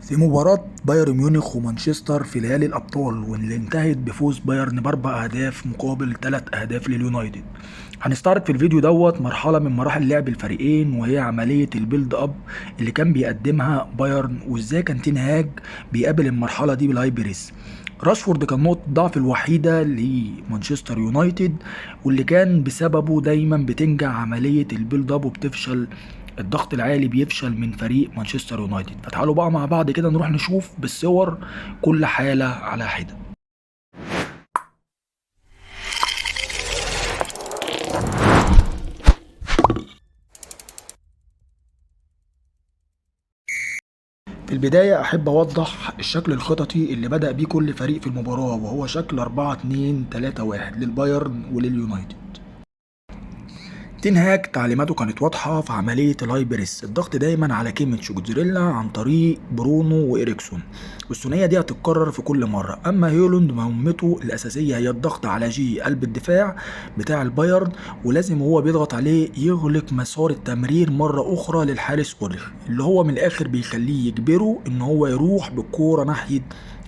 في مباراة بايرن ميونخ ومانشستر في ليالي الأبطال واللي انتهت بفوز بايرن بأربع أهداف مقابل 3 أهداف لليونايتد. هنستعرض في الفيديو مرحلة من مراحل لعب الفريقين، وهي عملية البيلد أب اللي كان بيقدمها بايرن، وإزاي كان تين هاج بيقابل المرحلة دي بالهاي بريس. راشفورد كان نقطة الضعف الوحيدة لمانشستر يونايتد، واللي كان بسببه دايما بتنجح عملية البيلد اب وبتفشل. الضغط العالي بيفشل من فريق مانشستر يونايتد. فتعالوا بقى مع بعض كده نروح نشوف بالصور كل حالة على حدة. في البداية أحب أوضح الشكل الخططي اللي بدأ بيه كل فريق في المباراة، وهو شكل 4-2-3-1 للبايرن ولليونايتد. تين هاج تعليماته كانت واضحة في عملية الهاي بريس، الضغط دايما على كيميتش وجوتزريلا عن طريق برونو وإريكسون، والثنائية دي هتتكرر في كل مرة. أما هيولوند مهمته الأساسية هي الضغط على قلب الدفاع بتاع البايرن، ولازم هو بيضغط عليه يغلق مسار التمرير مرة أخرى للحارس أوريخ، اللي هو من الآخر بيخليه يجبره إن هو يروح بالكورة ناحية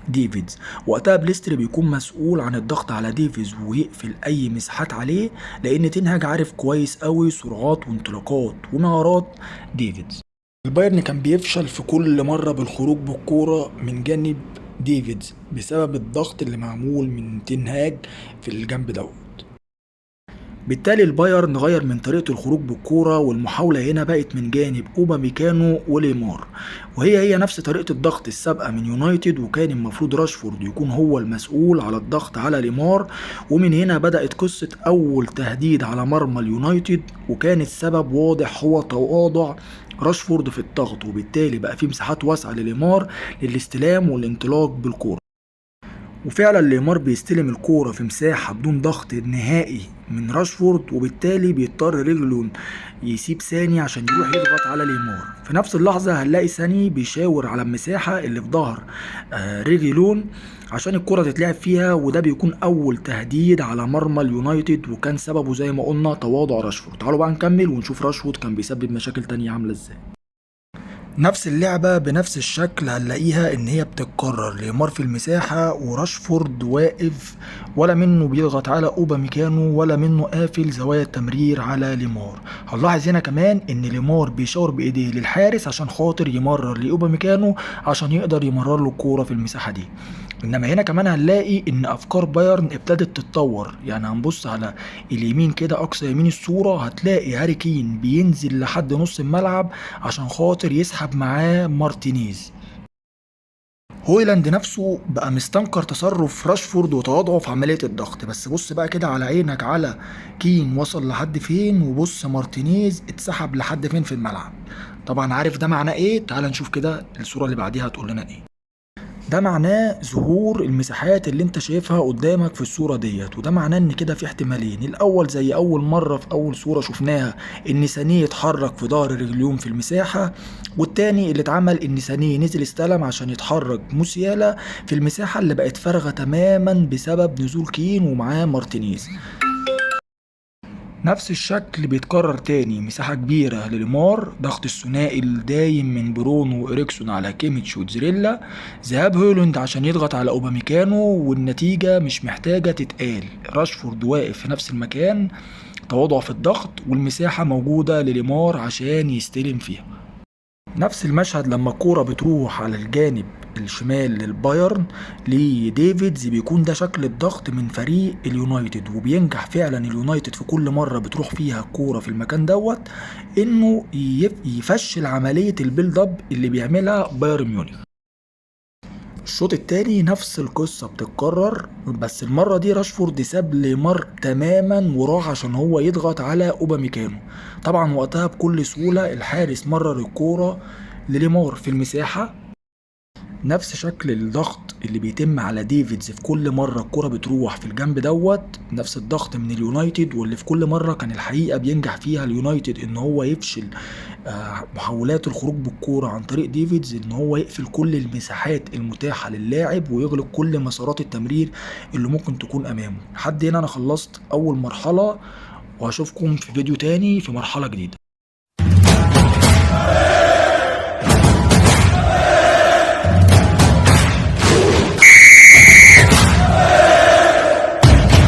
ديفيدز. وقتها بليستر بيكون مسؤول عن الضغط على ديفيدز ويقفل اي مساحات عليه، لان تنهاج عارف كويس قوي سرعات وانطلاقات ومهارات ديفيدز. البايرن كان بيفشل في كل مرة بالخروج بالكورة من جانب ديفيدز بسبب الضغط اللي معمول من تنهاج في الجنب دوت. بالتالي البايرن غير من طريقة الخروج بالكورة، والمحاولة هنا بقت من جانب اوباميكانو وليمار، وهي نفس طريقة الضغط السابقة من يونايتد، وكان المفروض راشفورد يكون هو المسؤول على الضغط على ليمار. ومن هنا بدأت قصة أول تهديد على مرمى اليونايتد، وكان السبب واضح هو تواضع راشفورد في الضغط، وبالتالي بقى في مساحات واسعة لليمار للاستلام والانطلاق بالكورة. وفعلا ليمار بيستلم الكورة في مساحة بدون ضغط نهائي من راشفورد، وبالتالي بيضطر رجلون يسيب ثاني عشان يروح يضغط على ليمار. في نفس اللحظة هنلاقي ثاني بيشاور على المساحة اللي في ظهر رجلون عشان الكرة تتلعب فيها، وده بيكون أول تهديد على مرمى اليونايتد، وكان سببه زي ما قلنا تواضع راشفورد. تعالوا بقى نكمل ونشوف راشفورد كان بيسبب مشاكل تانية عاملة ازاي. نفس اللعبة بنفس الشكل هنلاقيها ان هي بتتكرر، ليمار في المساحة وراشفورد واقف، ولا منه بيضغط على اوباميكانو ولا منه قافل زوايا التمرير على ليمار. هنلاحظ هنا كمان ان ليمار بيشاور بايديه للحارس عشان خاطر يمرر لاوباميكانو عشان يقدر يمرر له الكورة في المساحة دي. انما هنا كمان هنلاقي ان افكار بايرن ابتدت تتطور. يعني هنبص على اليمين كده، اقصى يمين الصورة هتلاقي هاري كين بينزل لحد نص الملعب عشان خاطر يسحب معاه مارتينيز. هويلاند نفسه بقى مستنكر تصرف راشفورد وتواضعه في عملية الضغط. بس بص بقى كده على عينك على كين وصل لحد فين، وبص مارتينيز اتسحب لحد فين في الملعب. طبعا عارف ده معناه ايه؟ تعال نشوف كده الصورة اللي بعديها هتقول لنا ايه. ده معناه ظهور المساحات اللي انت شايفها قدامك في الصورة ديت، وده معناه ان كده في احتمالين. الاول زي اول مرة في اول صورة شفناها، ان سانيه يتحرك في ظهر رجليهم في المساحة، والتاني اللي اتعمل ان سانيه نزل استلم عشان يتحرك موسيالا في المساحة اللي بقت فارغة تماما بسبب نزول كين ومعاه مارتينيز. نفس الشكل بيتكرر تاني، مساحة كبيرة لليمار، ضغط الثنائي الدايم من برونو وإريكسون على كيميتش وتزريلا، ذهاب هويلاند عشان يضغط على أوباميكانو، والنتيجة مش محتاجة تتقال، راشفورد واقف في نفس المكان، تواضع في الضغط، والمساحة موجودة لليمار عشان يستلم فيها. نفس المشهد لما الكورة بتروح على الجانب الشمال للبايرن لديفيدز، بيكون ده شكل الضغط من فريق اليونايتد، وبينجح فعلا اليونايتد في كل مرة بتروح فيها الكورة في المكان دوت انه يفشل عملية البيلد اب اللي بيعملها بايرن ميونخ. الشوط التاني نفس القصة بتتكرر، بس المرة دي راشفورد ساب ليمار تماما وراح عشان هو يضغط على اوباميكانو. طبعا وقتها بكل سهولة الحارس مرر الكورة لليمار في المساحة. نفس شكل الضغط اللي بيتم على ديفيدز في كل مرة الكرة بتروح في الجنب دوت، نفس الضغط من اليونايتد، واللي في كل مرة كان الحقيقة بينجح فيها اليونايتد ان هو يفشل محاولات الخروج بالكورة عن طريق ديفيدز، ان هو يقفل كل المساحات المتاحة للاعب ويغلق كل مسارات التمرير اللي ممكن تكون امامه. لحد هنا انا خلصت اول مرحلة، وهشوفكم في فيديو تاني في مرحلة جديدة.